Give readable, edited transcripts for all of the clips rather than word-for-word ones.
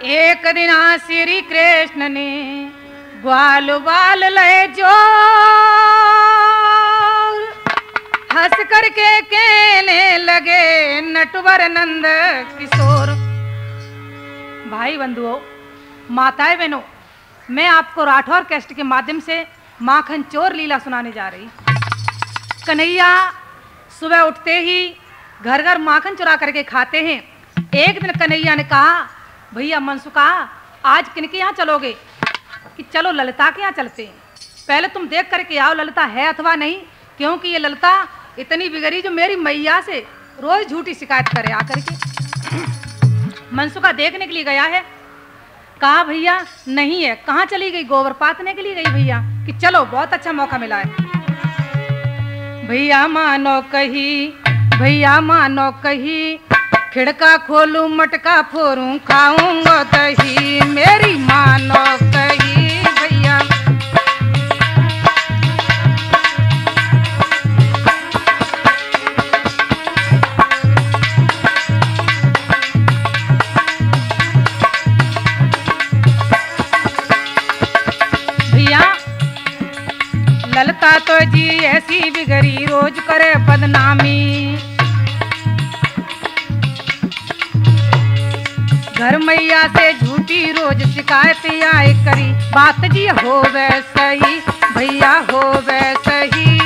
एक दिन श्री कृष्ण ने ग्वाल बाल ले जो हंस करके कहने लगे नटवर नंद किशोर। भाई बंधुओं, माताएं बहनों, मैं आपको राठौर कैस्ट के माध्यम से माखन चोर लीला सुनाने जा रही। कन्हैया सुबह उठते ही घर घर माखन चुरा करके खाते हैं। एक दिन कन्हैया ने कहा, भैया मनसुखा, आज किनके यहाँ चलोगे? कि चलो ललिता के यहाँ चलते हैं। पहले तुम देख करके आओ ललिता है अथवा नहीं, क्योंकि ये ललिता इतनी बिगड़ी जो मेरी मैया से रोज झूठी शिकायत करे आकर के। मनसुखा देखने के लिए गया है। कहा भैया नहीं है। कहाँ चली गई? गोबर पातने के लिए गई भैया। कि चलो बहुत अच्छा मौका मिला है। भैया मानो कही, भैया मानो कही, खिड़का खोलूं मटका फोरूं खाऊंगा दही। मेरी मानो कही भैया। ललिता तो जी ऐसी बिगड़ी रोज करे बदनामी। घर मैया से झूठी रोज शिकायत आए करी। बात जी हो वे सही भैया, हो वे सही,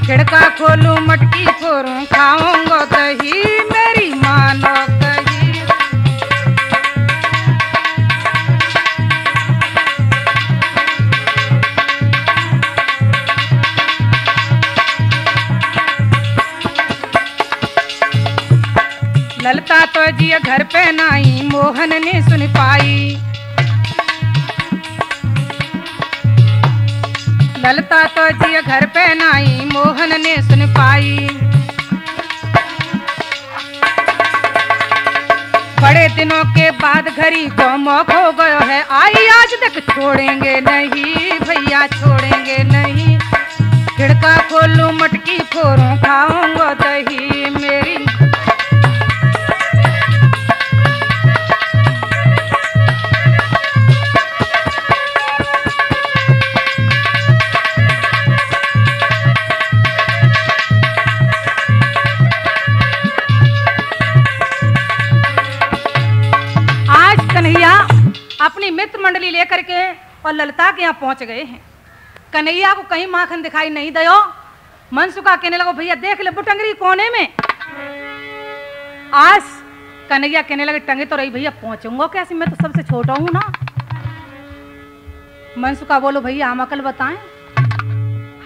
खिड़का खोलूं मटकी फोरूं खाऊंगा दही। मेरी मानो कही। ललिता तो जी घर पे नाई मोहन ने सुन पाई। ललिता तो जी घर पे नाई मोहन ने सुन पाई। बड़े दिनों के बाद घरी गोमोख हो गयो है। आई आज तक छोड़ेंगे नहीं भैया, छोड़ेंगे नहीं, खिड़का खोलूं मटकी फोरूं खाऊंगा दही। मेरी अपनी मित्र मंडली लेकर के और ललिता के यहाँ पहुंच गए हैं। कन्हैया को कहीं माखन दिखाई नहीं दयो। मनसुखा कहने लगो, भैया देख ले बुटंगरी कोने में। आज कन्हैया कहने लगे, टंगे तो रही भैया, पहुंचूंगा कैसे, मैं तो सबसे छोटा हूं ना। मनसुखा बोलो, भैया हम अकल बताएं,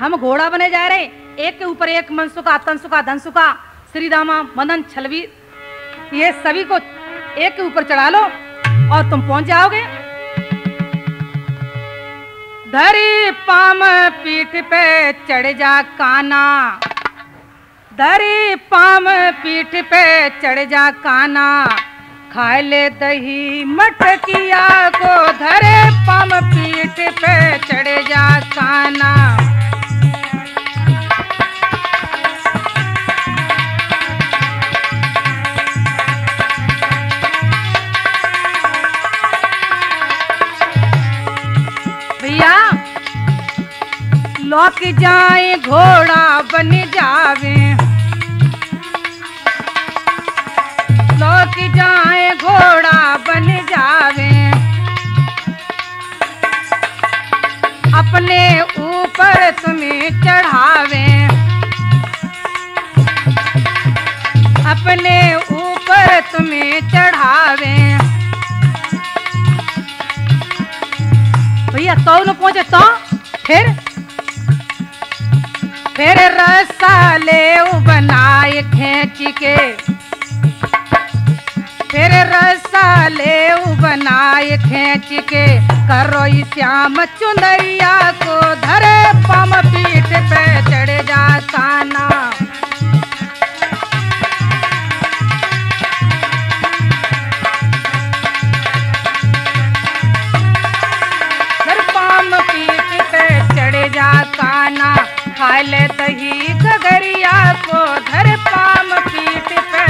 हम घोड़ा बने जा रहे, एक के ऊपर एक, मनसुखा तनसुखा धनसुखा श्रीदामा मदन छलवी, ये सभी को एक के ऊपर चढ़ा लो और तुम पहुंच जाओगे। धरी पाम पीठ पे चढ़ जा काना, धरी पाम पीठ पे चढ़ जा काना, खा ले दही मटकिया को, धरे पाम पीठ पे चढ़ जा काना। लौक जाए घोड़ा बन जावे, लौक जाए घोड़ा बन जावे, अपने ऊपर तुम्हें चढ़ावे, अपने ऊपर तुम्हें चढ़ावे। भैया तो न पहुंचे तो फिर रसाले बनाए खींच के, फिर रसाले बनाए खींच के, करो श्याम चुनरिया को, धरे पाम पीठ पे चढ़ जा काना। धर पाम पीठ पे चढ़ जा काना, खा ले दही गगरिया को, धर पाम पीठ पे।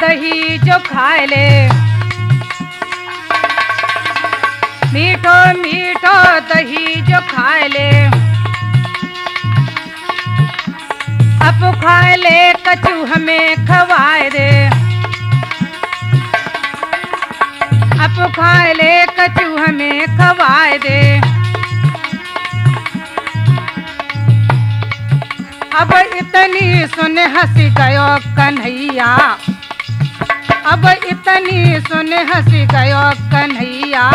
दही जो खाए ले, मीठो मीठो दही जो खाए ले, अब खाए ले कछु हमें खवाए दे, अब खाए ले कछु हमें खवाए दे। अब इतनी सुन हंस गयो कन्हैया, अब इतनी सुन हंस गयो कन्हैया,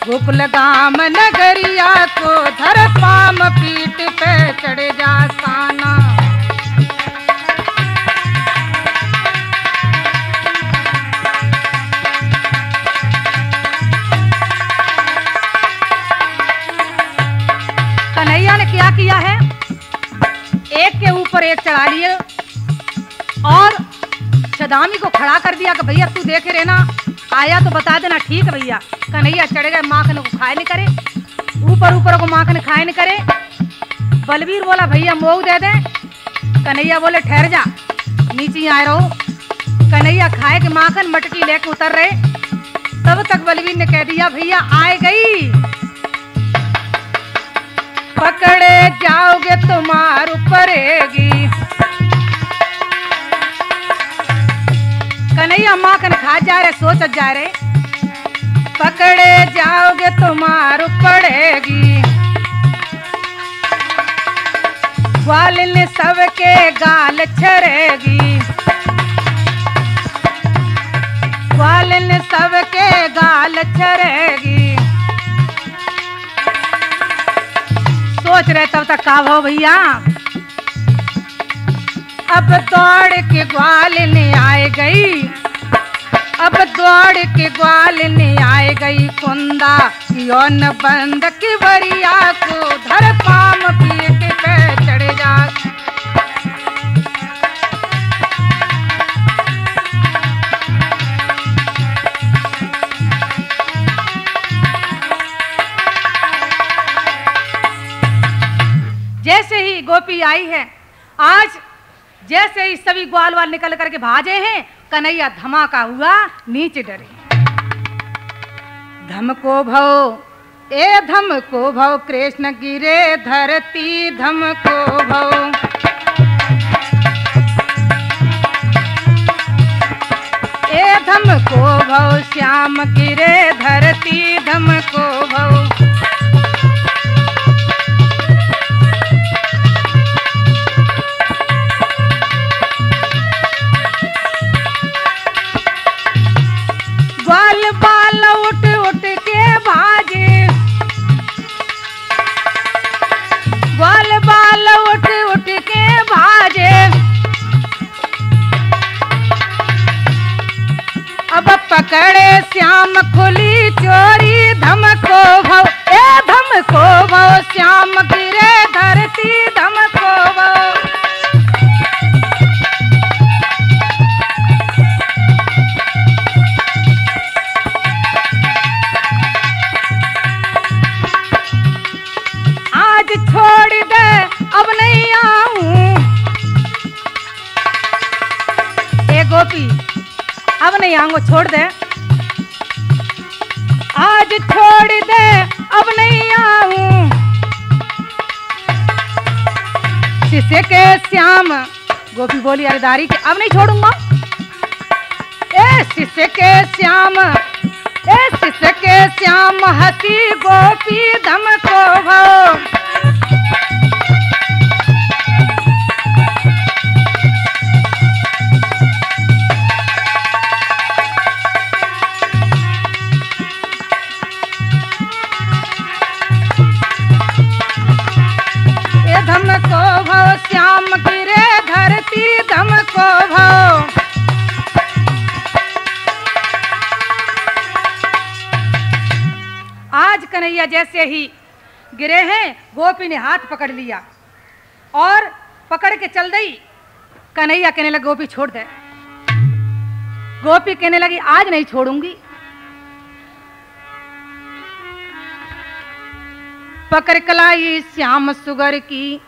गोकुल गाम नगरिया को धर पाम पीठ पे चढ़ जा साना। कन्हैया ने क्या किया है, एक के ऊपर एक चढ़ा लिए और छदामी को खड़ा कर दिया कि भैया तू देखे रहना, आया तो बता देना। ठीक है भैया। कन्हैया चढ़ गए, माखन को खाए नहीं करे, ऊपर ऊपर को माखन खाए नहीं करे। बलबीर बोला भैया मोह दे दे। कन्हैया बोले ठहर जा, नीचे ही आए रहो। कन्हैया खाए के माखन मटकी लेके उतर रहे, तब तक बलबीर ने कह दिया भैया आए गई, पकड़े जाओगे तुम्हार पड़ेगी। कन्हैया माखन खा जा रहे, सोच जा रहे, पकड़े जाओगे तुम्हार पड़ेगी। ग्वाल ने सबके गाल छरेगी, ग्वाल ने सबके गाल छरेगी। सोच रहे तब तक का हो भैया, अब दौड़ के ग्वाल ने आए गई, अब दौड़ के ग्वाल ने आए गई। कुंदा यौन बंद की बरिया को धर पाम पीठ पे चढ़ जा। जैसे ही गोपी आई है, आज जैसे ही सभी ग्वाल वाल निकल करके भाजे हैं, कन्हैया धमाका हुआ, नीचे डरे। धमको भव ए धमको भव, कृष्ण गिरे धरती धमको भव। ए धमको भव, श्याम गिरे धरती धमको भव। ग्वाल बाल उठ उठ के भाजे, ग्वाल बाल उठ उठ के भाजे। अब पकड़े श्याम खुली चोरी धमको भव, ए धमको भव, श्याम गिरे धरती धमको भव। छोड़ दे अब नहीं आऊं, ए गोपी अब नहीं आऊंगा, छोड़ दे, आज छोड़ दे अब नहीं आऊं। शिष्य के श्याम, गोपी बोली अरदारी के अब नहीं छोड़ूंगा। ए शिष्य के श्याम, ए शिष्य के श्याम, हंसी गोपी धमको भव। धमको भव, श्याम गिरे धरती धमको भव। आज कन्हैया जैसे ही गिरे हैं, गोपी ने हाथ पकड़ लिया और पकड़ के चल गई। कन्हैया कहने लगे गोपी छोड़ दे। गोपी कहने लगी आज नहीं छोड़ूंगी। पकड़ कलाई श्याम सुगर की,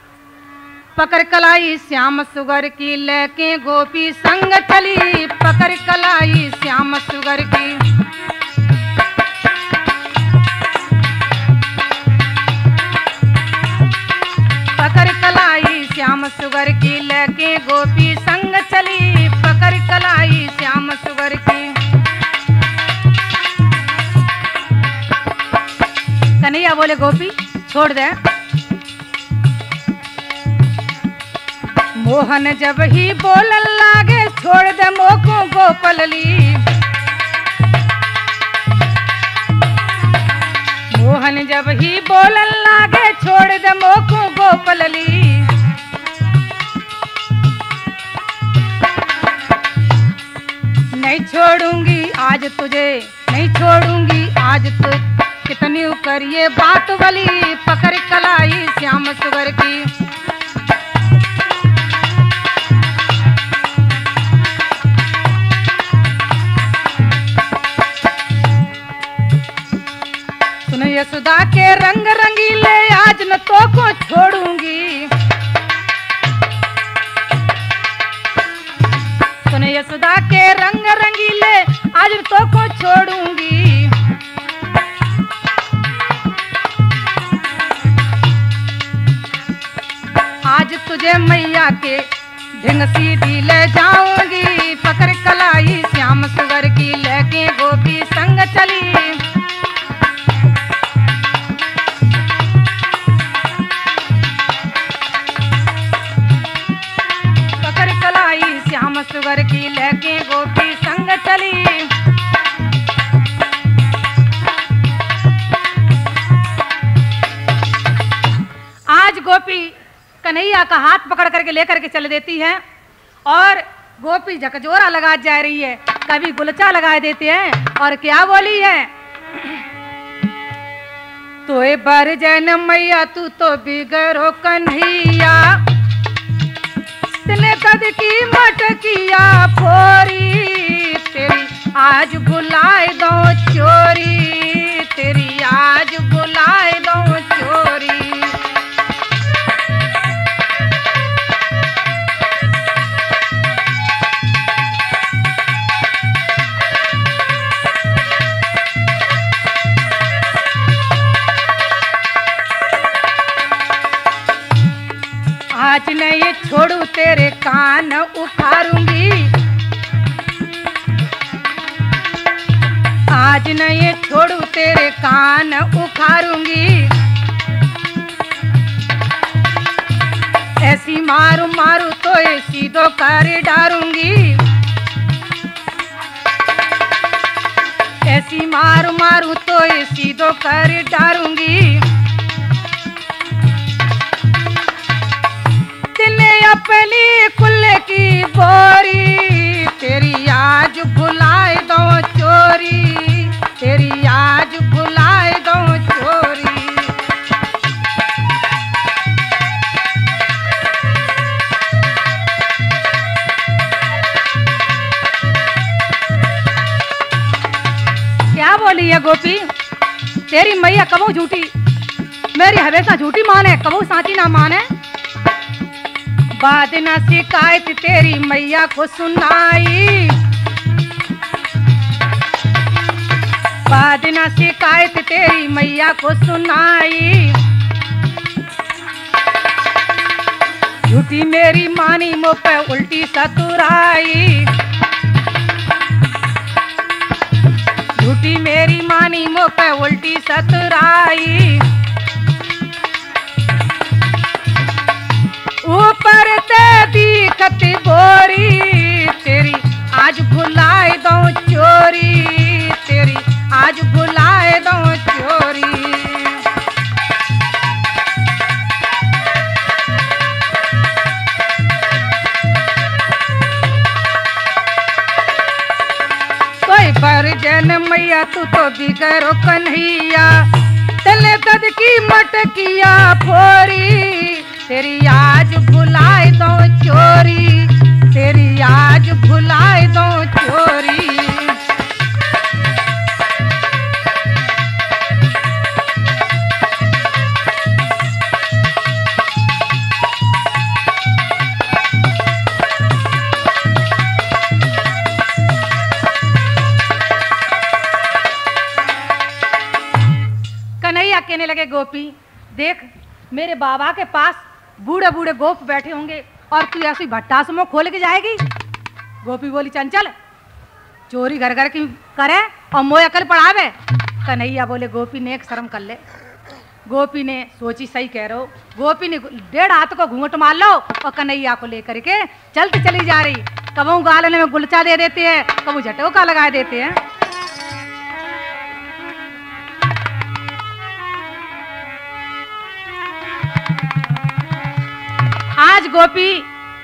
पकड़ कलाई श्याम सुगर की लेके गोपी संग चली, पकड़ कलाई श्याम सुगर की। पकड़ कलाई श्याम सुगर की लेके गोपी संग चली, पकड़ कलाई श्याम सुगर की। कन्हैया बोले गोपी छोड़ दे। मोहन जब ही बोलन लागे छोड़ दे मोको गोपलली। मोहन जब ही बोलन लागे छोड़ दे मोको गोपलली। नहीं छोड़ूंगी आज तुझे, नहीं छोड़ूंगी आज तु कितनी करिए बात वाली, पकड़ कलाई श्याम सुगर की। सुन यशोदा के रंग रंगीले आज न तो को छोड़ूंगी। सुन यशोदा के रंग रंगीले आज न तो को छोड़ूंगी। आज तुझे मैया के ढंग सीधी ले जाऊंगी, पकड़ कलाई श्याम सुगर की लेके गोपी संग चली। पकड़ कलाई श्याम सुगर की लेके गोपी संग चली। आज गोपी कन्हैया का हाथ पकड़ करके लेकर के चल देती है और गोपी झकझोरा लगा जा रही है, कभी गुलचा लगा देते हैं और क्या बोली है। तोए बर जैन मैया तू तो बिगड़ो कन्हैया, तने कद की मटकिया फोरी, तेरी आज बुलाए दो चोरी, तेरी आज बुलाए दो चोरी। आज नहीं छोड़ू तेरे कान उखारूंगी, आज नहीं छोड़ू तेरे कान उखारूंगी। ऐसी मारू मारू तो सीधो कर डारूंगी, ऐसी मारू मारू तो सीधो कर डारूंगी। अपनी कुल की बोरी, तेरी आज भुलाए दो चोरी, तेरी आज भुलाए दो चोरी। क्या बोली है गोपी, तेरी मैया कबू झूठी, मेरी हमेशा झूठी माने, कबू साची ना माने। बाद न शिकायत तेरी मैया को सुनाई, बाद न शिकायत तेरी मैया को सुनाई। झूठी मेरी मानी मुँह पे उल्टी सतुराई, झूठी मेरी मानी मुँह पे उल्टी सतुराई। ऊपर ते दिखत बोरी, तेरी आज भुलाए दो चोरी, तेरी आज भुलाए दो चोरी। कोई पर जन मैया तू तो बिगड़ो कन्हैया, तले कद की मटकिया फोरी, तेरी आज भुलाए दो चोरी, तेरी आज भुलाए दो चोरी। कन्हैया कहने लगे गोपी देख मेरे बाबा के पास बूढ़े बूढ़े गोप बैठे होंगे और तू ऐसी भट्टा से मुंह खोल के जाएगी। गोपी बोली चंचल चोरी घर घर की करे और मोह अकल पढ़ावे। कन्हैया बोले गोपी ने एक शर्म कर ले। गोपी ने सोची सही कह रहे हो। गोपी ने 1.5 हाथ को घूंघट मार लो और कन्हैया को लेकर के चलती चली जा रही। कबू गालने में गुलचा दे देते हैं, कबू झटोका लगा देते हैं। आज गोपी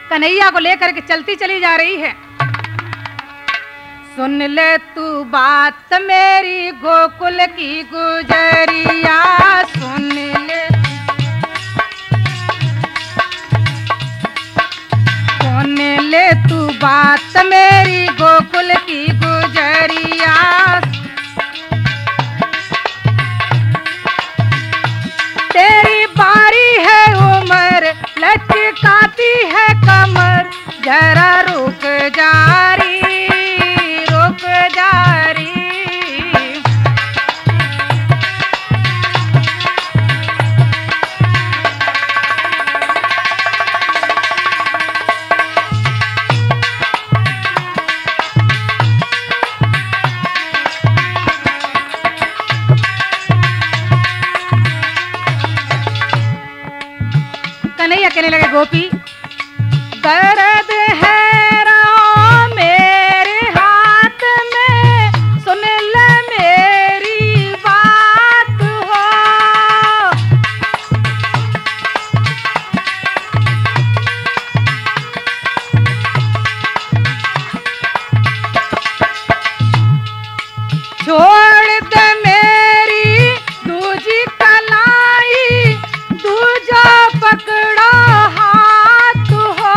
कन्हैया को लेकर के चलती चली जा रही है। सुन ले तू बात मेरी गोकुल की गुजरिया, सुन ले तू बात मेरी गोकुल की गुजरिया। तेरी बारी है उम्र लचकाती है कमर, जरा रुक जारी रुक जारी। कन्हैया कहने लगे गोपी दर्द है राम मेरे हाथ में, सुन ले मेरी बात हो। छोड़ दे मेरी दूजी कलाई, दूजा पकड़ा हाथ हो।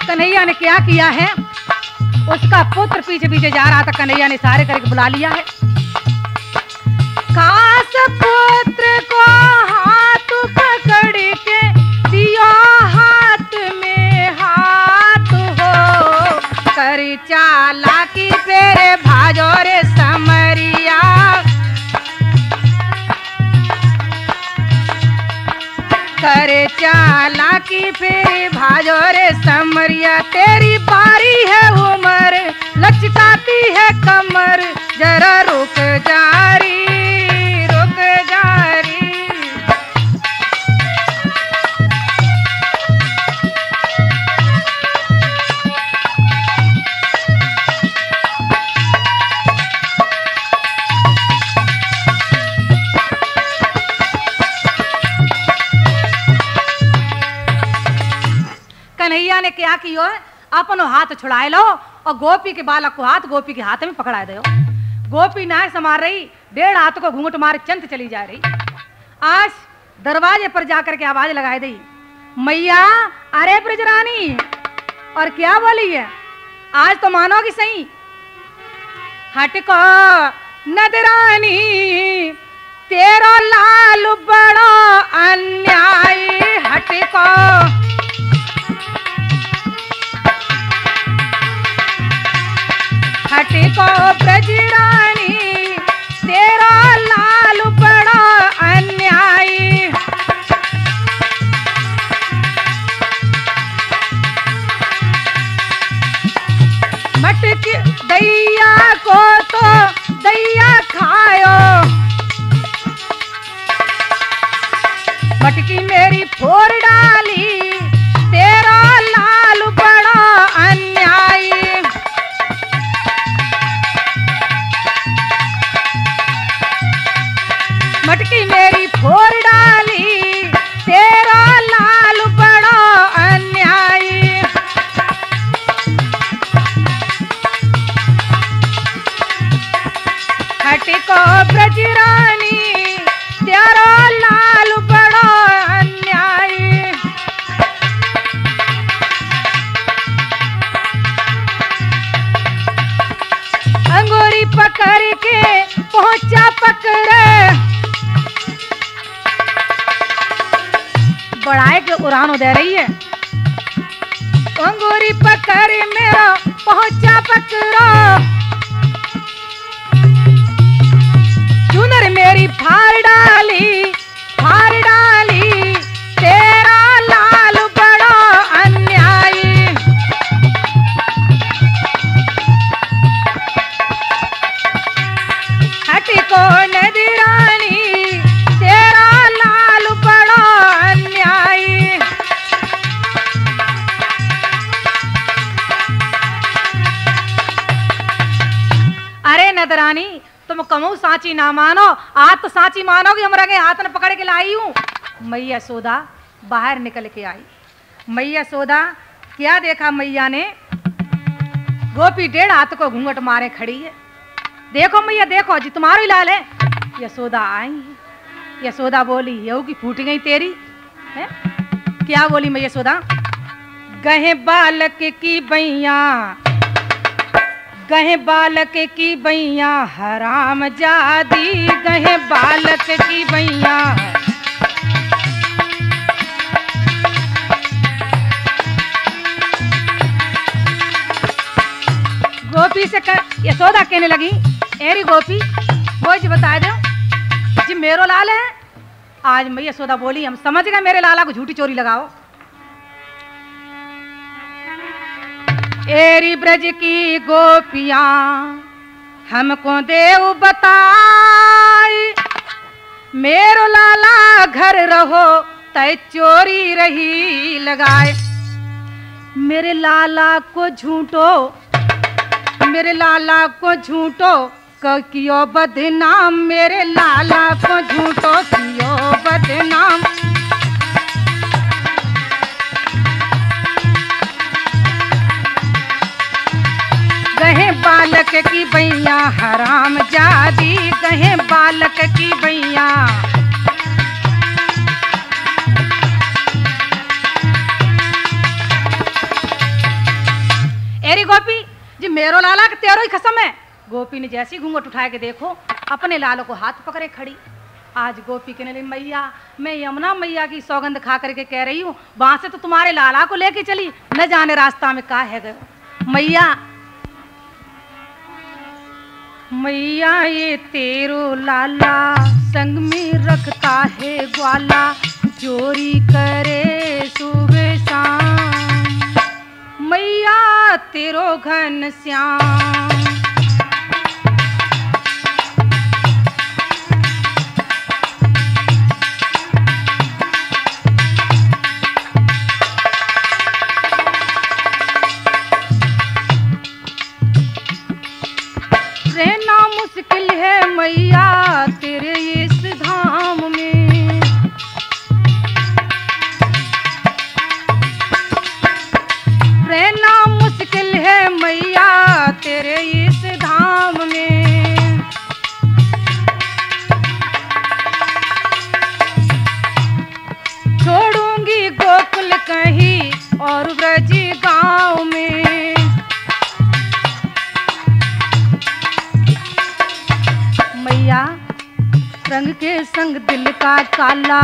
कन्हैया ने क्या किया है, उसका पुत्र पीछे पीछे जा रहा था। कन्हैया ने सारे करके बुला लिया है। खास पुत्र को हाथ पकड़ के दिया हाथ में हाथ हो। कर चालाकी पेरे भाजो रे समरिया, कर चालाकी पेरे भाजो रे समरिया। तेरी बारी है उम्र लचकाती है कमर, जरा रुक जारी रुक जारी। कन्हैया ने क्या किया, अपनो हाथ छुड़ाए लो और गोपी के बालक को हाथ गोपी के हाथ में पकड़ा दो। गोपी नाय समार रही, 1.5 हाथ को घूंघट मार चंत चली जा रही। आज दरवाजे पर जाकर के आवाज लगाई दी, मैया अरे ब्रजरानी। और क्या बोली है, आज तो मानोगी सही। हटको नदरानी तेरो लाल बड़ा अन्यायी, हटको हटको ब्रजरानी तेरा लाल बड़ा अन्यायी। मटकी दैया को तो दैया खायो, मटकी मेरी फोड़ डाली तेरा लाल बड़ा अन्यायी। मटकी मेरी फोड़ डाली तेरा लाल बड़ा अन्यायी। हटको ब्रजरानी तेरा लाल बड़ा अन्यायी। अंगूरी पकड़ के पहुंचा पकड़े, बढ़ाए के उड़ान दे रही है। अंगूरी पकड़ मेरा पहुंचा पकड़ो, चुनर मेरी फाड़ डाली तेरा लाल बड़ा अन्यायी। हटी को नदी रानी तेरा लाल बड़ा अन्यायी। अरे नदरानी तुम कमऊ साची ना मानो, आज तो साची मानोगी। हम रंगे हाथ में पकड़ के लाई हूँ। मैया यशोदा बाहर निकल के आई। मैया यशोदा क्या देखा मैया ने, गोपी 1.5 हाथ को घूंघट मारे खड़ी है। देखो मैया देखो जी तुम्हारा ही लाल है। यशोदा आई, यशोदा बोली यहू की फूट गई तेरी है। क्या बोली मैया यशोदा, गहे बालक की बैया, गहे बालक की बैया हराम जादी, गहे बालक की बैया। गोपी से यशोदा कहने लगी, एरी गोपी वो जी बता दो जी मेरो लाल है। आज मैं यशोदा बोली हम समझ गए मेरे लाला को झूठी चोरी लगाओ। एरी ब्रज की गोपियां हमको देव बताई, मेरो लाला घर रहो तय चोरी रही लगाए। मेरे लाला को झूठो, मेरे लाला को झूठो कियो बदनाम, मेरे लाला को झूठो कियो बदनाम। गहे बालक की बैया हराम जादी, गहे बालक की बैया। एरी गोपी जी मेरो लाला के तेरो ही कसम है। गोपी ने जैसी घूंघट उठाए के देखो अपने लालो को हाथ पकड़े खड़ी। आज गोपी कहने लगी मैया मैं यमुना मैया की सौगंध खा करके कह रही हूँ, वहां से तो तुम्हारे लाला को लेके चली, न जाने रास्ता में का है गयो। मैया मैया ये तेरो लाला संग में रखता है ग्वाला, चोरी करे सुबह शाम, मैया तेरो घन श्याम। रहना मुश्किल है मैया तेरे इस धाम में, रहना मुश्किल है मैया तेरे इस धाम में। छोड़ूंगी गोकुल कहीं और ब्रज गांव में, मैया रंग के संग दिल का काला,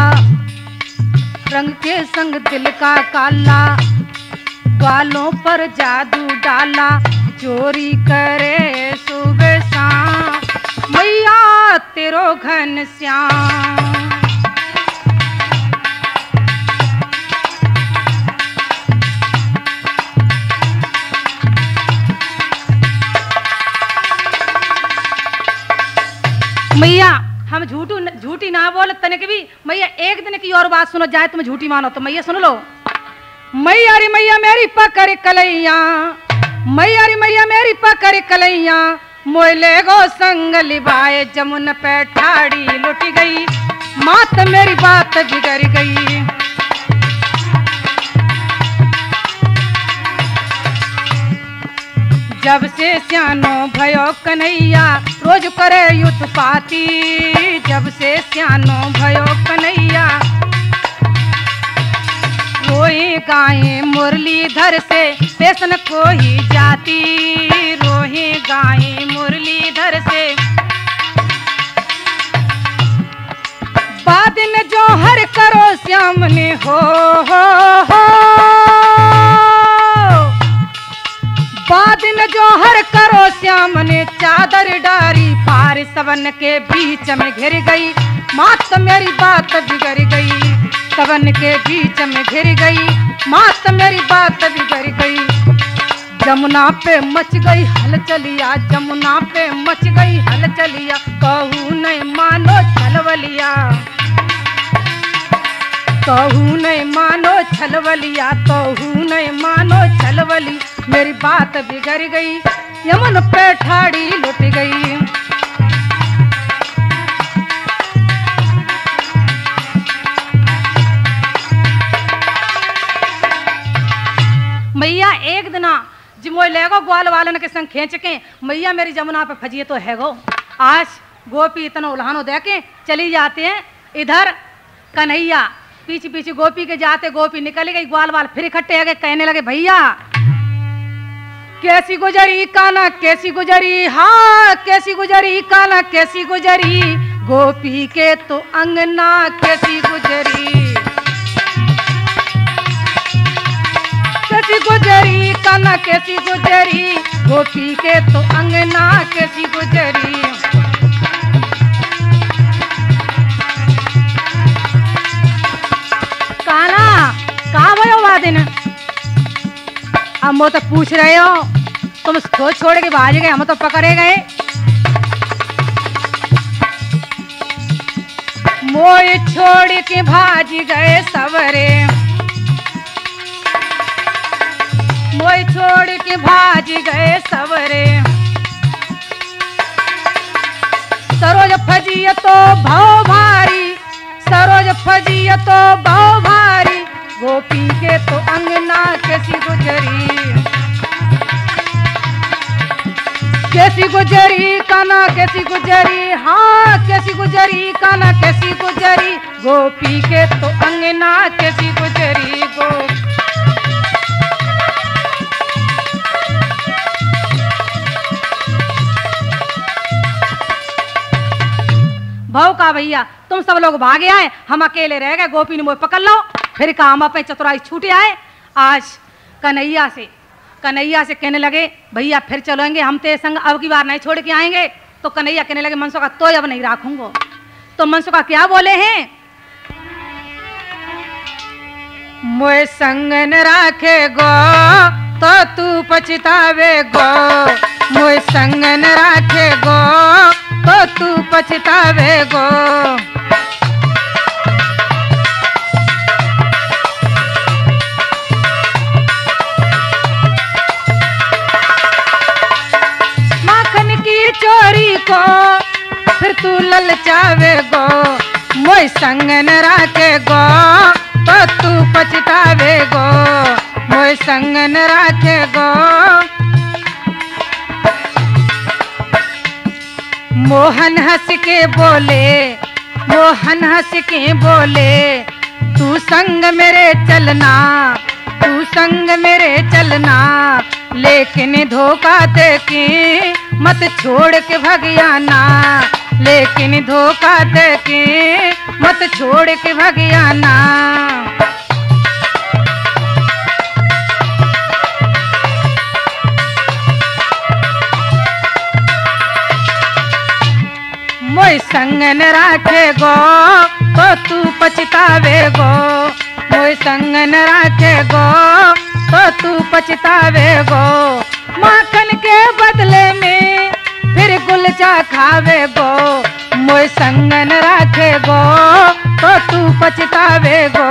रंग के संग दिल का काला, ग्वालों पर जादू डाला, चोरी करे सुबह शाम, मैया तेरो घन श्याम। मैया हम झूठी ना बोल तने के भी मैया एक दिन की और बात सुनो, जाए तुम झूठी मानो तो मैया सुन लो। मैया रे मैया मेरी पकड़ कलैया, मैया रे मैया मेरी पकड़ कलैया, मोले गो संग लिबाए जमुन पे ठाड़ी लुट गई, मात मेरी बात बिगड़ गई। जब से सियानो भयो कन्हैया रोज करे उत्पाती, जब से सियानो भयो कन्हैया रोए गाए मुरलीधर से पेशन को ही जाती, रोहे गाए मुरलीधर से बाद दिन जो हर करो श्याम ने हो बादिन जो हर करो श्याम ने चादर डारी पार सवन के बीच में घिर गई मात मेरी बात बिगड़ गई सवन के बीच में घिर गई मात मेरी बात बिगड़ गई जमुना पे मच गई हलचलिया जमुना पे मच गई हलचलिया कहू नहीं मानो छलवलिया कहू नहीं मानो छलवलिया कहू नहीं मानो छलवली मेरी बात बिगड़ गई यमन पे ठाड़ी लुट गई मैया एक दिना जिमोय लेगो ग्वाल वालन के संग खींच के मैया मेरी जमुना पे फजिए तो है गो आज गोपी इतना उल्हानो दे के चली जाते हैं इधर कन्हैया पीछे पीछे गोपी के जाते गोपी निकल गई ग्वाल वाल फिर इकट्ठे आ गए कहने लगे भैया कैसी गुजरी काना कैसी गुजरी हाँ कैसी गुजरी काना कैसी गुजरी गोपी के तो अंगना कैसी गुजरी कैसी गुजरी काना कैसी गुजरी गोपी के तो अंगना कैसी गुजरी काना कहाँ भयो वादिन अब वो तो पूछ रहे हो तुम छोड़ के भाज गए हम तो पकड़े गए मोय छोड़ के भाज गए सवरे मोय छोड़ के भाज गए सवरे सरोज फजिय तो भाव भारी सरोज फजिय तो भाव भारी गोपी के तो अंगना कैसी गुजरी कैसी गुजरी काना कैसी गुजरी हाँ कैसी गुजरी काना कैसी गुजरी गोपी के तो अंगना कैसी गुजरी गो भाव का भैया तुम सब लोग भागे आए हम अकेले रह गए गोपी ने मुझे पकड़ लो फिर कहा हम अपने चतुराई छूटे आए आज कन्हैया से कहने लगे भैया फिर चलेंगे हम तेरे संग अब की बार नहीं छोड़ के आएंगे तो कन्हैया कहने लगे मनसुखा तो अब नहीं रखूंगा तो मनसुखा क्या बोले हैं मोए संग न राखे गो तो तू पछतावे गो मोए संग न राखे गो तो तू पछतावे गो माखन की चोरी को फिर तू ललचावे गो मोय संग न राखे गो तो तू पछतावे गो मोय संग न राखे गो मोहन हंस के बोले मोहन हंस के बोले तू संग मेरे चलना तू संग मेरे चलना लेकिन धोखा दे के मत छोड़ के भगियाना लेकिन धोखा दे के मत छोड़ के भगियाना मोय संग न राखे गो तो तू पछतावे गो मोय संग न राखे गो तो तू पछतावे गो माखन के बदले में फिर गुलचा खावे गो मोय संग न राखे गो तो तू पछतावे गो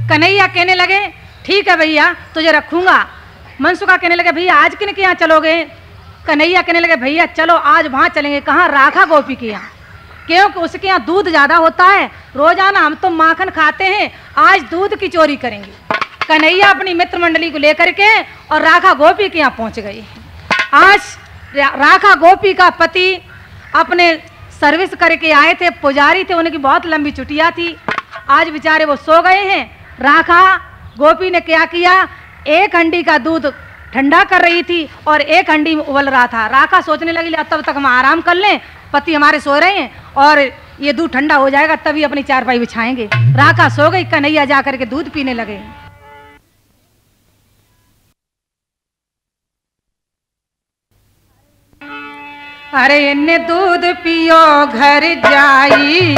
कन्हैया कहने लगे ठीक है भैया तुझे रखूंगा मनसुखा कहने लगे भैया आज किन के यहाँ चलोगे कन्हैया कहने लगे भैया चलो आज वहाँ चलेंगे कहाँ राखा गोपी के यहाँ क्योंकि उसके यहाँ दूध ज़्यादा होता है रोजाना हम तो माखन खाते हैं आज दूध की चोरी करेंगे कन्हैया अपनी मित्र मंडली को लेकर के और राखा गोपी के यहाँ पहुँच गई आज राखा गोपी का पति अपने सर्विस करके आए थे पुजारी थे उनकी बहुत लंबी छुट्टियाँ थी आज बेचारे वो सो गए हैं राखा गोपी ने क्या किया एक हंडी का दूध ठंडा कर रही थी और एक हंडी में उबल रहा था। राका सोचने लगी तब तक हम आराम कर लें, पति हमारे सो रहे हैं और ये दूध ठंडा हो जाएगा तभी अपनी चारपाई बिछाएंगे। राका सो गई, कन्हैया जा करके दूध पीने लगे। अरे इन्ने दूध पियो घर जाई,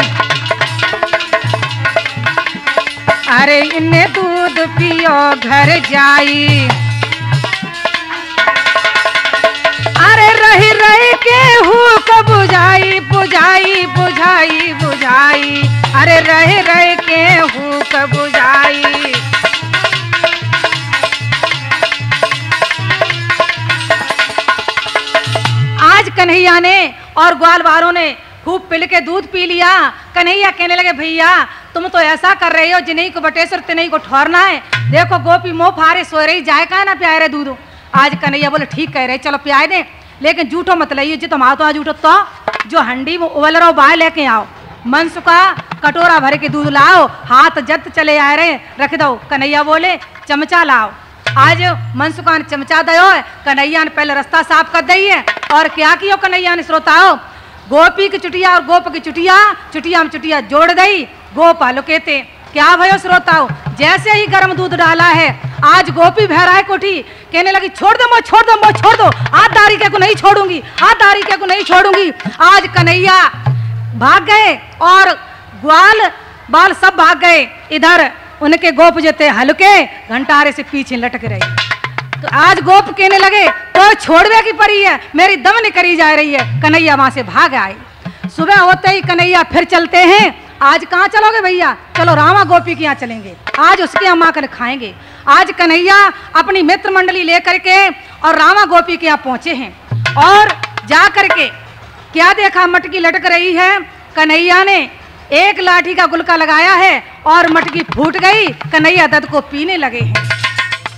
अरे इन्ने दूध पियो घर जाई, अरे रही रही के हुक बुझाई बुझाई बुझाई बुझाई, अरे रही रही के हुक बुझाई। आज कन्हैया ने और ग्वाल वालों ने खूब पिल के दूध पी लिया। कन्हैया कहने लगे भैया तुम तो ऐसा कर रहे हो जिन्हीं को बटेश्वर तिन्हीं को ठोरना है। देखो गोपी मोह फारे सो रही, जाए का ना प्यारे रहे दूध। आज कन्हैया बोले ठीक कह रहे, चलो पियाए दे, लेकिन जूठो मत लाइए जी, तुम आओ तो आज जूठो तो जो हंडी में उबल रहा हो बाहर लेके आओ, मनसुखा कटोरा भर के दूध लाओ, हाथ जत चले आ रहे रख दो। कन्हैया बोले चमचा लाओ। आज मनसुखा ने चमचा दो, कन्हैया ने पहले रास्ता साफ कर दी है। और क्या किया कन्हैया ने श्रोताओ, गोपी की चुटिया और गोप की चुटिया, चुटिया में चुटिया जोड़ दई, गोप हलुके थे। क्या भयो श्रोताओ, जैसे ही गर्म दूध डाला है आज गोपी भैराए कोठी कहने लगी छोड़ दो मो छोड़ दो मो छोड़ दो, हाथ दारी के को नहीं छोड़ूंगी, हाथ दारी के को नहीं छोड़ूंगी। आज कन्हैया भाग गए और ग्वाल बाल सब भाग गए। इधर उनके गोप जो थे हल्के घंटारे से पीछे लटक रहे। तो आज गोप कहने लगे तो छोड़वे की परी है, मेरी दम नहीं करी जा रही है। कन्हैया वहां से भाग आए। सुबह होते ही कन्हैया फिर चलते हैं। आज कहाँ चलोगे भैया? चलो रामा गोपी के यहाँ चलेंगे, आज उसके यहाँ माँ कर खाएंगे। आज कन्हैया अपनी मित्र मंडली लेकर के और रामा गोपी के यहाँ पहुंचे हैं और जा करके क्या देखा, मटकी लटक रही है। कन्हैया ने एक लाठी का गुलका लगाया है और मटकी फूट गई। कन्हैया दूध को पीने लगे हैं।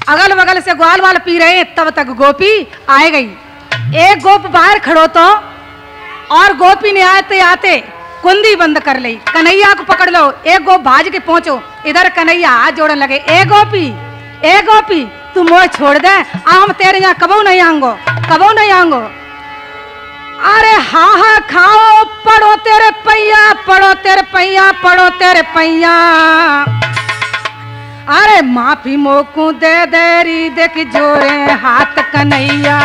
अगल बगल से ग्वाल वाल पी रहे हैं, तब तक गोपी आए गई। एक गोप बाहर खड़ो तो और गोपी ने आते आते कुंदी बंद कर ली। कन्हैया को पकड़ लो, एक गोप भाज के पहुंचो। इधर कन्हैया हाथ जोड़ने लगे, ए गोपी तू मोह छोड़ दे, हम तेरे यहाँ कबो नहीं आऊंगो, कबो नहीं आऊंगो। अरे हाँ हाँ खाओ, पड़ो तेरे पैया, पड़ो तेरे पैया, पड़ो तेरे पैया। अरे माफी मोकू दे देरी देख जोरे हाथ कन्हैया।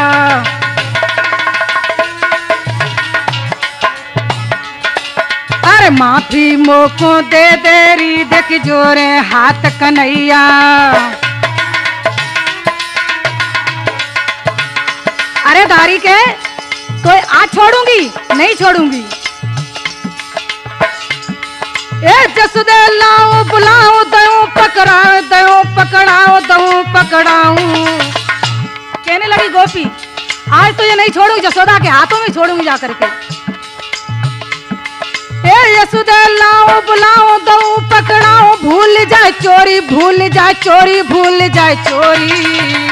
अरे माफी मोको दे देरी देख जोरे हाथ कन्हैया। अरे दारी के तो आज छोड़ूंगी नहीं छोड़ूंगी। ए जसुदे लाओ बुलाओ दऊं पकड़ाओ, दऊं पकड़ाओ, दऊं पकड़ाऊं। कहने लगी गोपी आज तो ये नहीं छोड़ूंगी, जसोदा के हाथों में छोड़ूंगी जाकर के। यशोदा लाओ बुलाओ दऊं पकड़ाओ, भूल जाए चोरी, भूल जाए चोरी, भूल जाए चोरी।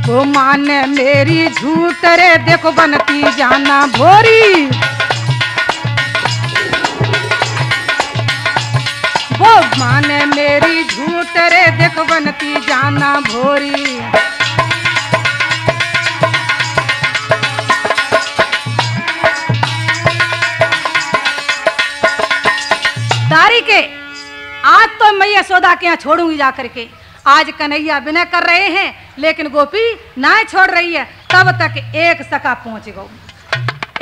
वो माने मेरी झूठ रे देखो बनती जाना भोरी। वो माने मेरी झूठ रे देखो बनती जाना भोरी। दारी के आज तो मैं यशोदा के यहाँ छोड़ूंगी जाकर के। आज कन्हैया विनय कर रहे हैं लेकिन गोपी ना छोड़ रही है। तब तक एक सखा पहुंच गो,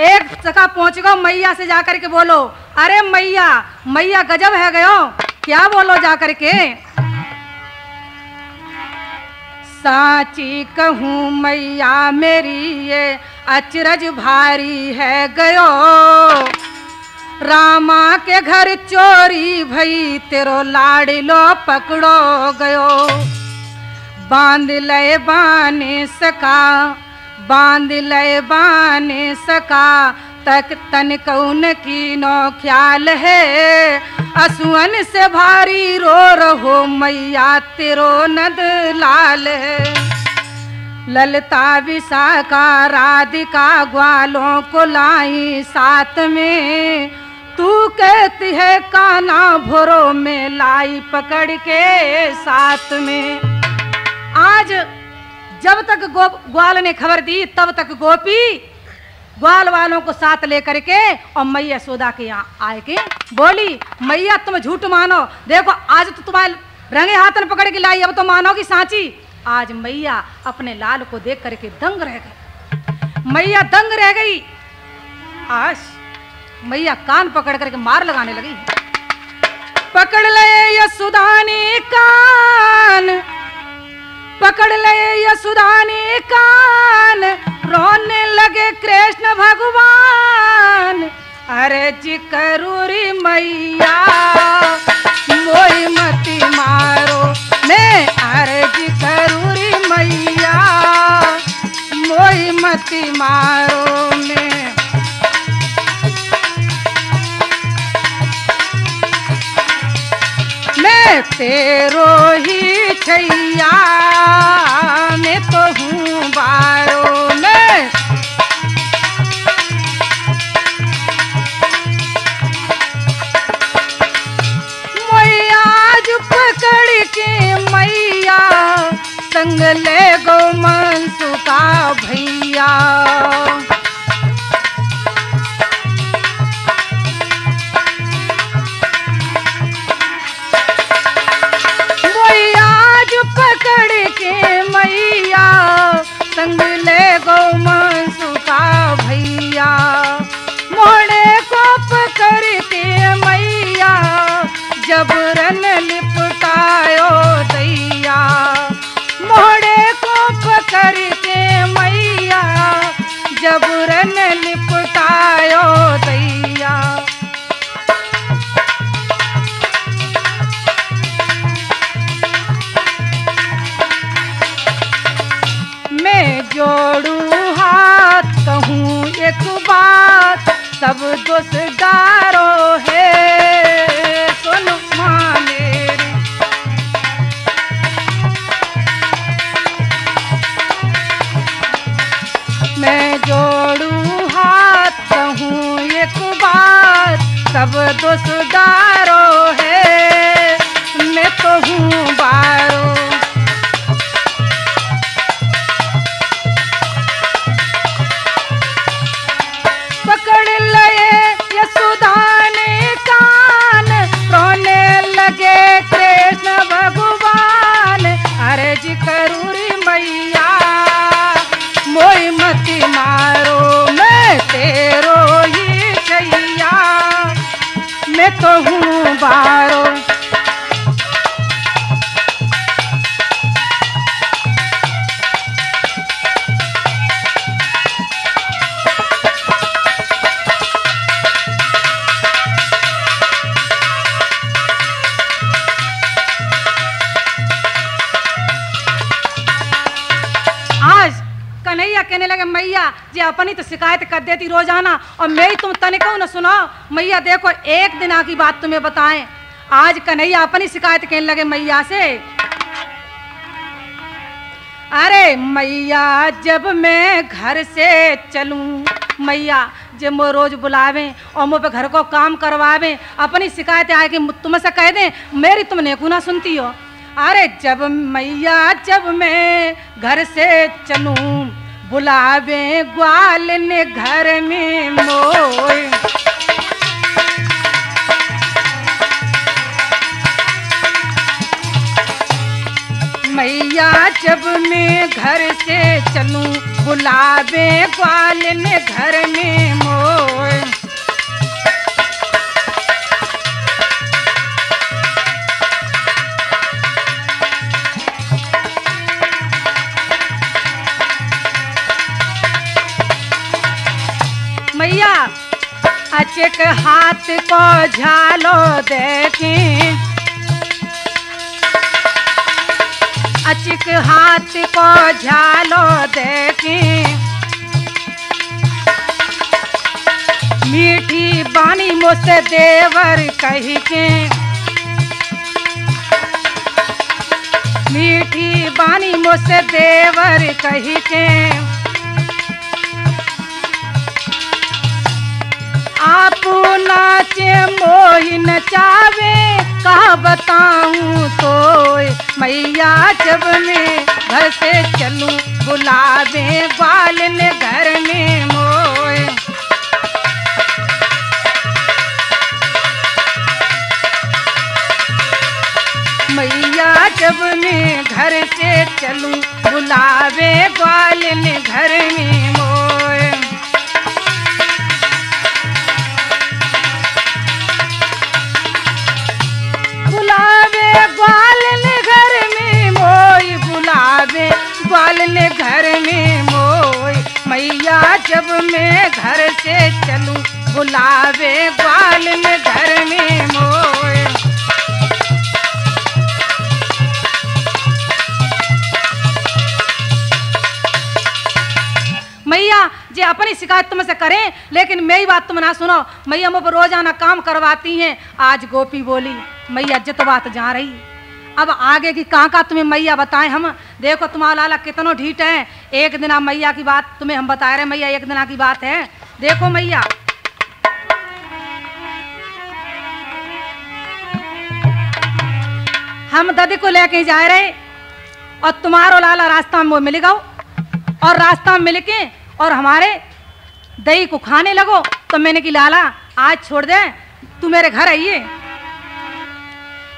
एक सखा पहुंच गो मैया से जाकर के बोलो, अरे मैया मैया गजब है गयो, क्या बोलो जाकर के। साची कहूँ मैया मेरी ये अचरज भारी है गयो, रामा के घर चोरी भई तेरो लाड़िलो पकड़ो गयो। बांध लय बाने सका, बांध लय बाने सका, तक तन कौन की नो ख्याल है। असुअन से भारी रो रहो मैया तेरो नद लाल है। ललता विशाखा राधिका ग्वालों को लाई साथ में, तू कहती है काना भोरो में लाई पकड़ के साथ में। आज जब तक ग्वाल ने खबर दी तब तक गोपी ग्वाल वालों को साथ लेकर के और मैया यशोदा के यहाँ आए के बोली, मैया तुम झूठ मानो, देखो आज तो तुम्हारे रंगे हाथ में पकड़ के लाई, अब तो मानोगी सांची। आज मैया अपने लाल को देख करके दंग रह गई, मैया दंग रह गई। आज मैया कान पकड़ करके मार लगाने लगी। पकड़ ले यशोदानी कान, पकड़ ले यशोदानी कान, रोने लगे कृष्ण भगवान। अरे जी करूरी मैया मोई मती मारो मैं, अरे जी करूरी मैया मोई मती मारो मैं। मैं तेरो ही छैया मैं तो हूँ बारो में। मैया आज पकड़ के मैया संग ले गो मनसु का भैया। पकड़ के मैया संग ले गो मनसु का भैया। मोड़े को पकड़ के मैया जबरन लिपटायो दैया। मोड़े को पकड़ के मैया जबरन लिपटायो दैया। जोड़ू हाथ कहूँ एक बात, सब दोष डारो है सुनो माँ मेरी। मैं जोड़ू हाथ कहूँ एक बात, सब दोष डारो है मैं तो हूँ बारो। पकड़ लए यशोदा ने कान, रोने लगे कृष्ण भगवान। अरे जी करूरी मैया मोई मती मारो मैं तेरो ही छैया मैं तो हूँ बारो। कन्हैया कहने लगे मैया जी अपनी तो शिकायत कर देती रोजाना और मेरी तुम तनिको न सुनो। मैया देखो एक दिन की बात तुम्हें बताएं। आज कन्हैया अपनी शिकायत कहने लगे मैया से। अरे मैया जब मैं घर से चलूं, मैया जब वो रोज बुलावे और मुझ पे घर को काम करवावे, अपनी शिकायत आए कि तुमसे कह दें मेरी तुम नेकू ना सुनती हो। अरे जब मैया जब मैं घर से चलूं, बुलावे ग्वाल ने घर में मोए। मैया जब मैं घर से चलूं, बुलावे ग्वाल ने घर में मोए। मैया अचक हाथ को झालो देती, अचक हाथ को झालो देती। मीठी बानी मुझसे देवर कही के, मीठी बानी मुझसे देवर कही के। आप नाचे बताऊं तो मैया जब मैं घर से चलूं बुलावे ग्वाल ने घर में मोए। मैया जब मैं घर से चलूं बुलावे ग्वाल ने घर में मोए। बुलावे ग्वाल ने घर में मोई, बुलावे ग्वाल ने घर में मोई। मैया जब मैं घर से चलूं बुलावे ग्वाल ने घर में मोए। मैया जे अपनी शिकायत तुमसे करें, लेकिन मेरी बात तुम ना सुनो। मैया मुझ पर रोजाना काम करवाती हैं। आज गोपी बोली मैया जित बात जा रही, अब आगे की कहाँ तुम्हें मैया बताएं हम। देखो तुम्हारा लाला कितनो ढीठ है। एक दिन मैया की बात तुम्हें हम बता रहे मैया, एक दिन की बात है। देखो मैया हम दादी को लेके जा रहे और तुम्हारो लाला रास्ता में मिल गओ, और रास्ता में मिल के और हमारे दही को खाने लगो। तो मैंने की लाला आज छोड़ दे, तू मेरे घर आइए।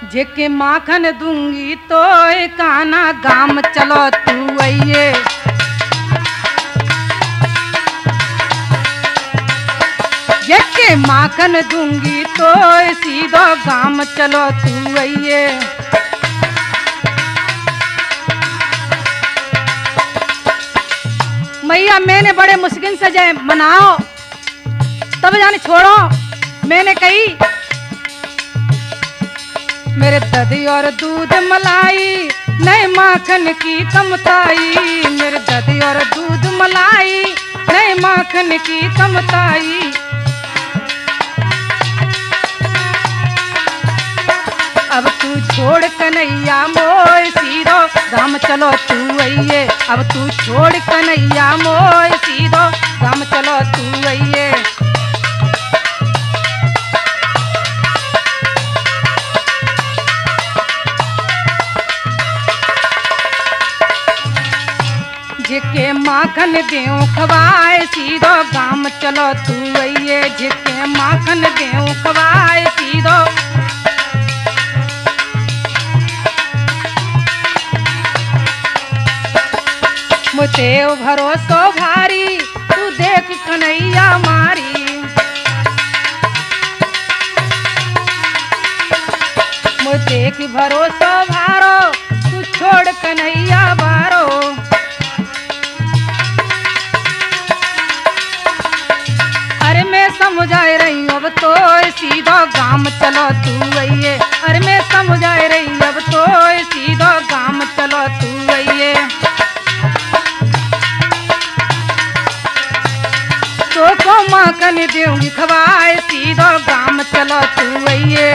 जेके माखन दूंगी तो काना गाम चलो तू आइए। जेके माखन दूंगी तो सीधो गाम चलो तू आइए। मैया मैंने बड़े मुश्किल से जाए मनाओ तब जाने छोड़ो। मैंने कही मेरे दही और दूध मलाई नए माखन की कमताई। मेरे दही और दूध मलाई नए माखन की कमताई। अब तू छोड़ कन्हैया मोय सीधो गाम चलो तू आइए। अब तू छोड़ कन्हैया मोय सीधो गाम चलो तू आइए। जिके माखन देऊं खवाए सीधो गाम चलो तू आइए। जिके माखन देऊं खवाए सीधो। मुझे भरोसो भारी तू देख कन्हैया मारी। मुझे की भरोसो भारो तू छोड़ कन्हैया बारो। अरे मैं समझ रही हूँ अब तो सीधो गाम चलो तू आइए। अरे मैं समझ रही हूँ अब तो सीधो गाम चलो तू आइए। तो को माखन दूंगी खवाए सीधो गाम चलो तू आइए।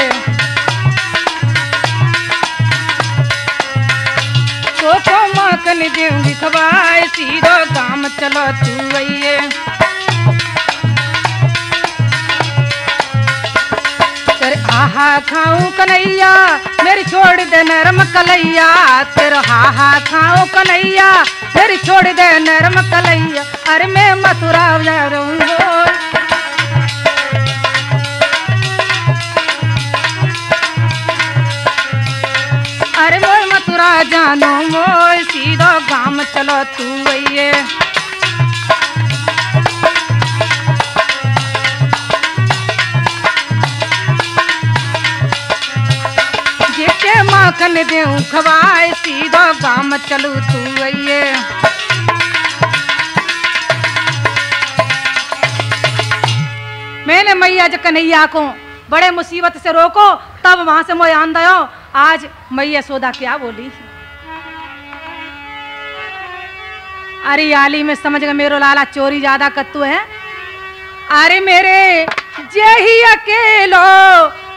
तो को माखन दूंगी खवाए सीधो गाम चलो तू आइए। आहा खाऊं कन्हैया मेरी छोड़ दे नरम कलैया। तेरा हाहा खाऊं कन्हैया मेरी छोड़ दे नरम कलैया। अरे मैं मथुरा जा रहूं। अरे मैं मथुरा जानो मोय सीधो गाम चलो तू आइए। माखन देऊं खवाए सीधो गाम चलू तू आइए। मैंने मैया जो कन्हैया को बड़े मुसीबत से रोको तब वहां से मोय आन दयो। आज मैया सोदा क्या बोली। अरे आली में समझ गए मेरो लाला चोरी ज्यादा कत्तू है। अरे मेरे जेही अकेलो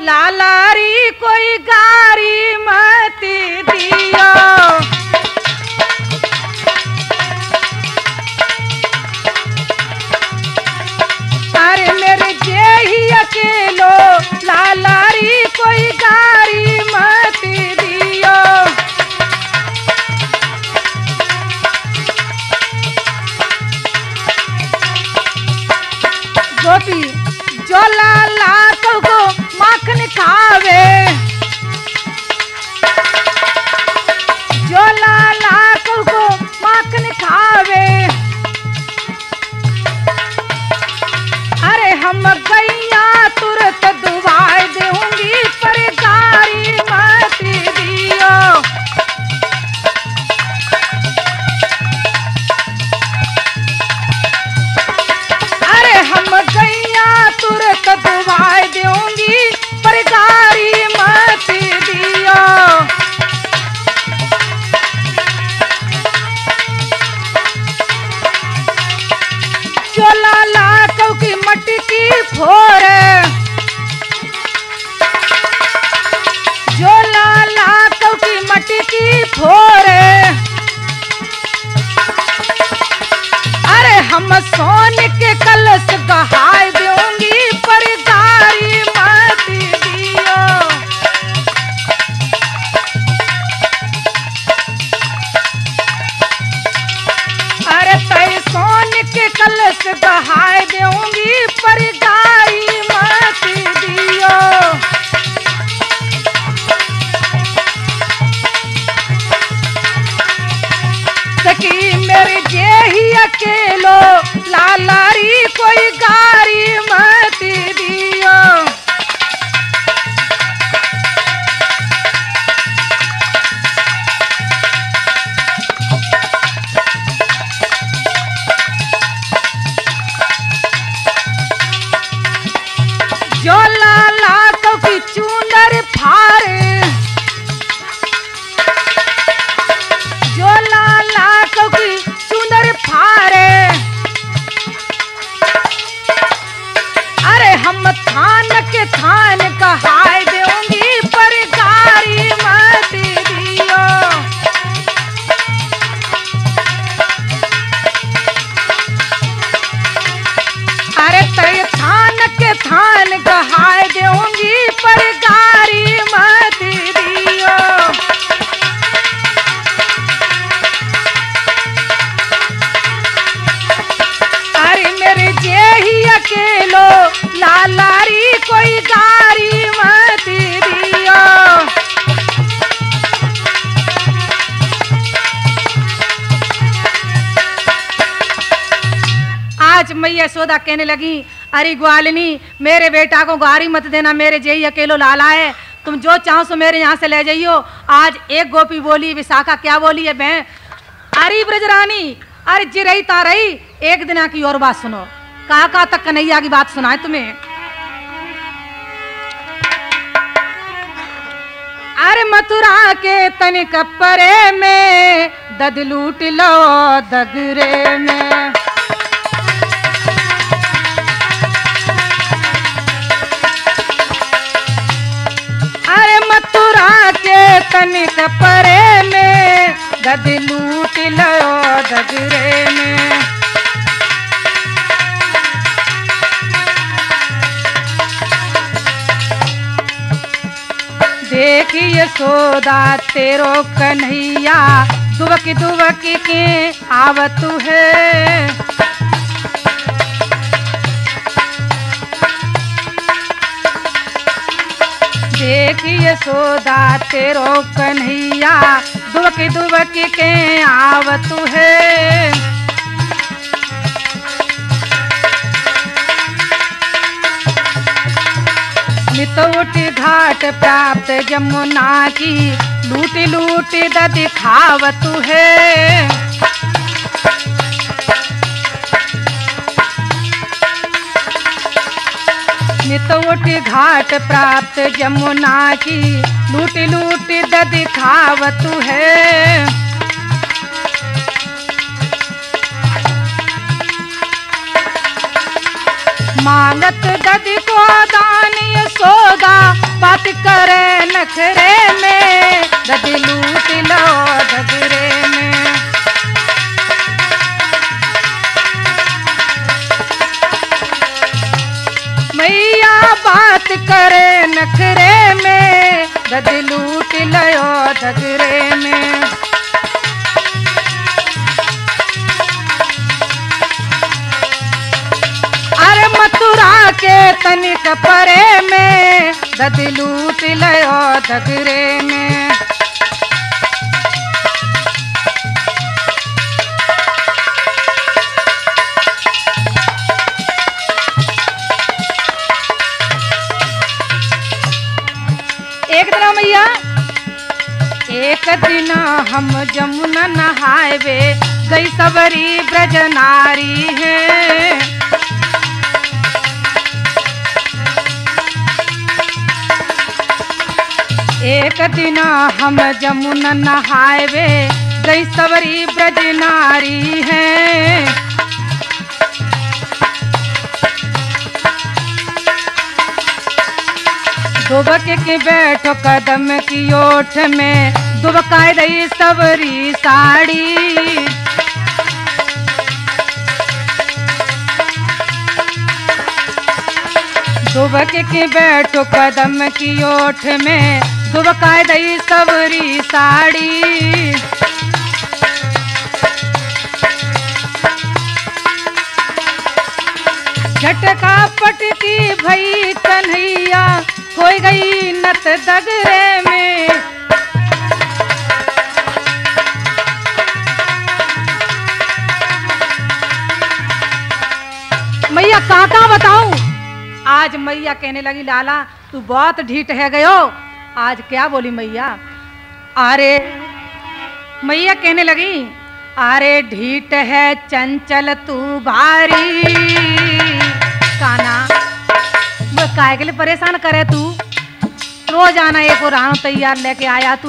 लालारी कोई गारी मत दियो। अरे मेरे जेही अकेलो लालारी कोई गारी मत हम सोन के कलश गहाय दूंगी पर गारी मत दियो। अरे तय सोन के कलश गहाय दूंगी पर गारी मत दियो। सखी मेरे जे ही अकेलो लालारी कोई गारी मत दियो। जो लाला को की चूनर फारे, जो लाला को की चूनर फारे, अरे हम थान के थान कहाय दूंगी पर गारी मत दियो। अरे तय थान के थान कहाय दूंगी पर गारी मत दियो। अरे मेरे जे ही अकेलो लालारी कोई गारी मत दियो। आज मैया यशोदा कहने लगी, अरे ग्वालिनी मेरे बेटा को गारी मत देना, मेरे जे ही अकेलो लाला है, तुम जो चाहो सो मेरे यहाँ से ले जाइयो। आज एक गोपी बोली, विशाखा क्या बोली है बहन, अरे ब्रजरानी अरे जी रही ता रही, एक दिन की और बात सुनो। कहा तक कन्हैया की बात सुनाए तुम्हें। अरे मथुरा के तनिक परे में दद लूट लो दगरे में। अरे मथुरा के तनिक परे में दद लूट लो दगरे में। देखिए यशोदा तेरो कन्हैया दुबकी दुबकी के आवत है। देखिए यशोदा तेरो कन्हैया दुबकी दुबकी के आवत है। मितौट घाट प्राप्त जमुना की लूट लूट द दिखावत है। मितौट घाट प्राप्त जमुना की लूट लूट द दिखावत है। मांगत दद को दान यशोदा बात करे नखरे में दद लूट लो दगरे में। मैया बात करे नखरे में दद लूट लो दगरे में। मथुरा के तनिक परे में दद लूट लो दगरे में। एक दिन मैया एक दिन हम जमुना नहावे गई सबरी ब्रज नारी है। एक दिन हम जमुना नहावे गई सबरी ब्रज नारी है। दुबक के बैठो कदम की ओठ में दुबकाई रही सबरी साड़ी। दुबक के बैठो कदम की ओठ में, दुबकाय दई सबरी साड़ी। झटका पटकी भई कन्हैया, खोई गई नत दगरे में। मैया कहाँ बताऊं। आज मैया कहने लगी लाला तू बहुत ढीठ है गयो। आज क्या बोली मैया, अरे मैया कहने लगी अरे ढीठ है चंचल तू भारी। काना काहे के लिए परेशान करे तू, रोज आना एक रानो तैयार लेके आया तू।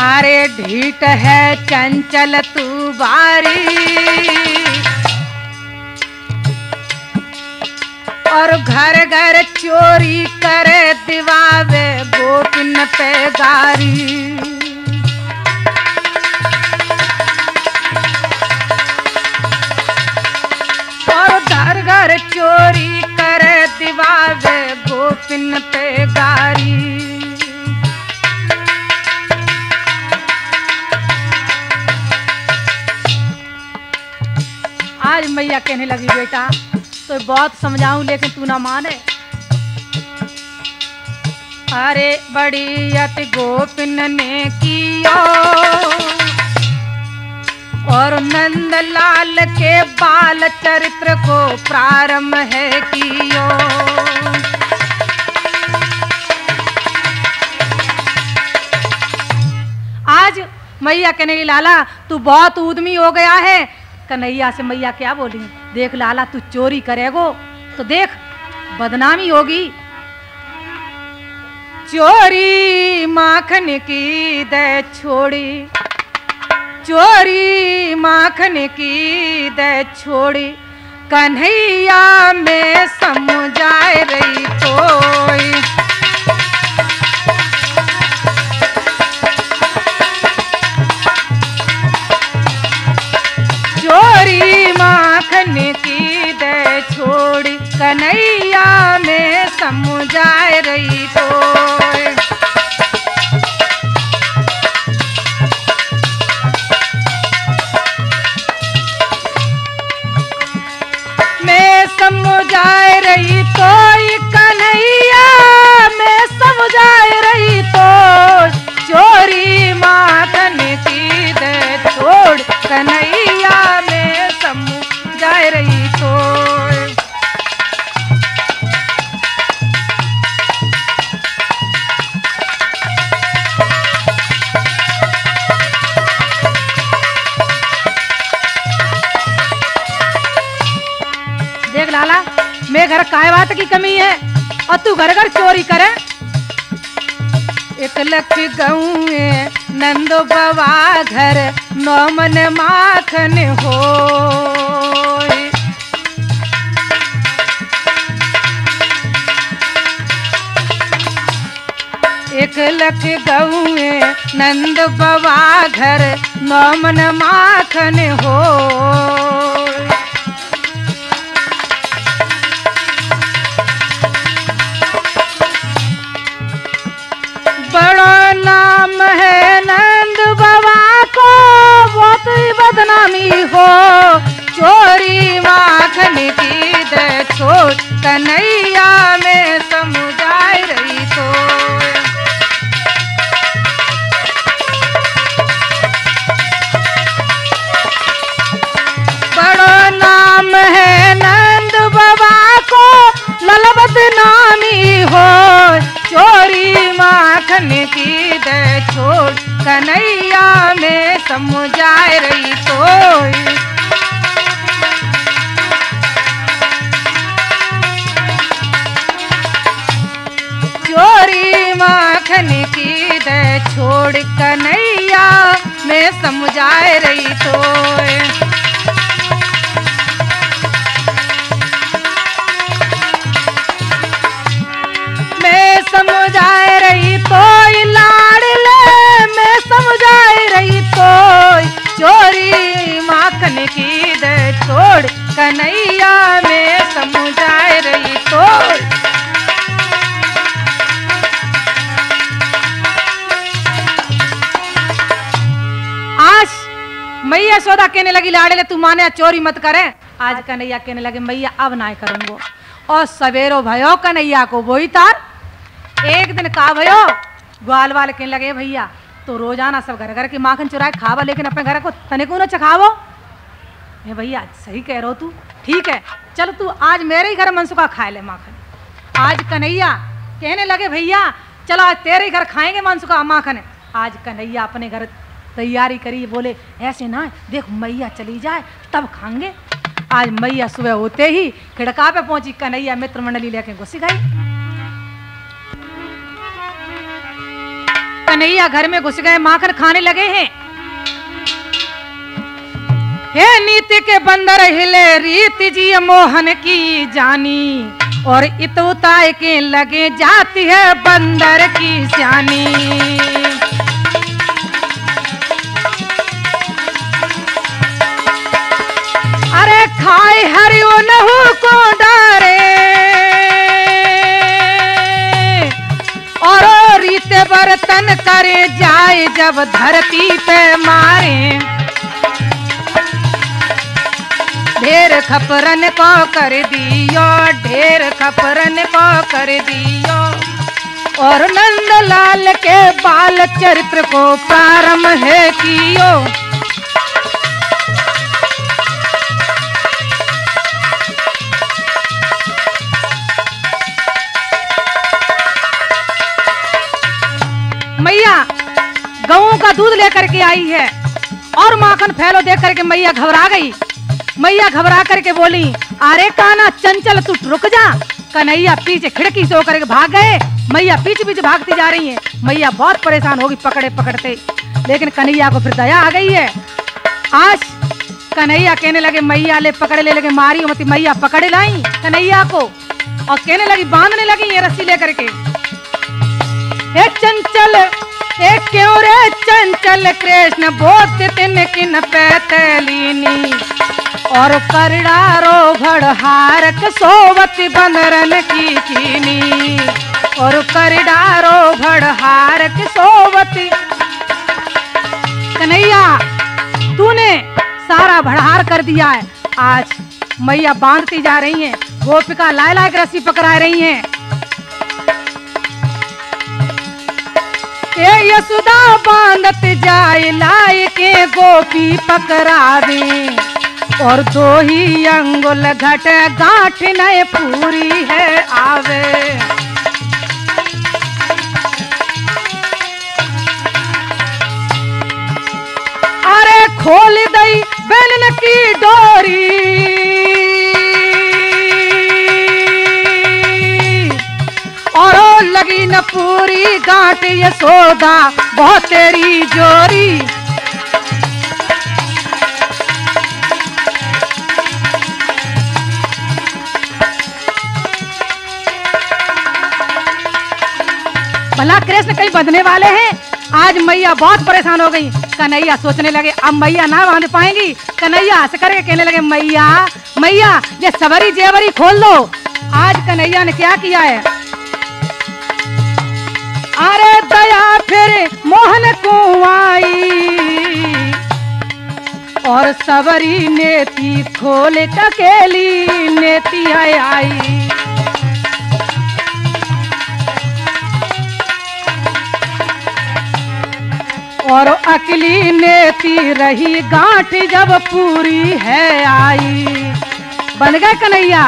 अरे ढीठ है चंचल तू भारी, और घर घर चोरी करे दिवावे गोपिन पे गारी। और घर घर चोरी करे दिवावे गोपिन पे गारी। आज मैया कहने लगी बेटा तो बहुत समझाऊं लेकिन तू ना माने। अरे बड़ी अति गोपिन ने कियो, और नंदलाल के बाल चरित्र को प्रारंभ है कियो। आज मैया कहने की लाला तू बहुत उद्यमी हो गया है। कन्हैया से मैया क्या बोली, देख लाला तू चोरी करेगो तो देख बदनामी होगी। चोरी माखन की दे छोड़ी, चोरी माखन की दे छोड़ी, कन्हैया में समझाए रही तोई। चोरी माखन की दे छोड़ी, कन्हैया में समझाए रही तो। मैं समझाए रही तो कन्हैया में समझाए रही तो, चोरी माखन की दे छोड़ कन्हैया में समझाए रही तो। देख लाला मेरे घर काय बात की कमी है और तू घर घर चोरी करे। एक लख गौए नंदो बवा घर, नौ मन माखन हो। एक लख गौए नंद बवा घर, नौ मन माखन हो। बड़ा नाम है नंद बाबा को, बहुत ही बदनामी हो। चोरी माखन की दे छोड़, कन्हैया में समझाए रही तो। बड़ा नाम है नंद बाबा को, लल बदनामी हो। चोरी माखन की दे छोड़, कन्हैया में समझाए रही तो। चोरी माखन की दे छोड़, कन्हैया में समझाए रही तो। समझाए रही तो लाडले में समझाए रही तो। चोरी माखन की दे छोड़, कन्हैया में समझाए लगी लाड़े तू माने चोरी मत करे। आज कन्हैया कहने लगे मैया अब ना करूंगो। और सवेरो भयो कन्हैया को वही तार। एक दिन का भयो ग्वाल वाले कहने लगे भैया तो रोजाना सब घर घर की माखन चुराए खावा, लेकिन अपने घर को तने को न चखावो। ये भैया सही कह रहो तू, ठीक है चल तू आज मेरे ही घर मनसुखा खाए ले माखन। आज कन्हैया कहने लगे भैया चलो आज तेरे ही घर खाएंगे मनसुखा माखन। आज कन्हैया अपने घर तैयारी करी, बोले ऐसे ना देख मैया चली जाए तब खाएंगे। आज मैया सुबह होते ही खिड़का पे पहुंची, कन्हैया मित्र मंडली लेके घुस गई। कन्हैया घर में घुस गए, माखन खाने लगे हैं। हे नीति के बंदर हिले रीति जी मोहन की जानी, और इतुताए के लगे जाती है बंदर की सियानी। अरे खाए हरियो नहु को डारे, और रीत बर्तन करे जाए जब धरती पे मारे। ढेर खपरन को कर दियो, ढेर खपरन को कर दियो, और नंदलाल के बाल चरित्र को प्रारंभ है कियो। मैया गऊ का दूध लेकर के आई है और माखन फैलो देख करके मैया घबरा गई। मैया घबरा करके बोली अरे काना चंचल तू रुक जा। कन्हैया पीछे खिड़की से होकर के भाग गए। मैया पीछे पीछे भागती जा रही है। मैया बहुत परेशान होगी पकड़े पकड़ते, लेकिन कन्हैया को फिर दया आ गई है। आज कन्हैया कहने लगे मैया ले पकड़े ले लगे मारी मती। मैया पकड़े लाई कन्हैया को और कहने लगी बांधने लगी ये रस्सी लेकर के। एक चंचल एक क्यों रे चंचल कृष्ण बोध तिन किन पैतलीनी, और करड़ारो भड़हारक सोवती बंदरन की कीनी, और करड़ारो भड़हारक सोवती। कन्हैया तूने सारा भड़हार कर दिया है। आज मैया बांधती जा रही हैं, गोपिका लाए लाए रस्सी पकड़ा रही हैं। यशोदा बांधत जाए लाए के गोपी पकड़ावे, और दो ही अंगुल घट गांठ नए पूरी है आवे। अरे खोल दई बेलन की डोरी, और लगी न पूरी गांठ यशोदा बहुत तेरी जोरी। भला कृष्ण कहीं बंधने वाले हैं। आज मैया बहुत परेशान हो गई। कन्हैया सोचने लगे अब मैया ना बांध पाएंगी। कन्हैया हंस करके कहने लगे मैया मैया ये सवरी जेवरी खोल दो। आज कन्हैया ने क्या किया है, अरे दया फिर मोहन को आई, और सवरी नेती खोल ककेली नेती आई। और अकली नेती रही गांठ जब पूरी है आई। बन गए कन्हैया।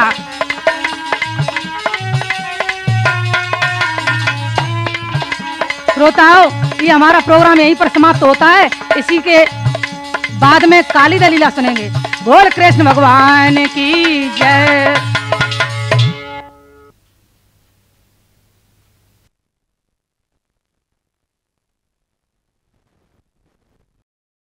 श्रोताओ ये हमारा प्रोग्राम यहीं पर समाप्त होता है। इसी के बाद में काली दलीला सुनेंगे। बोल कृष्ण भगवान की जय।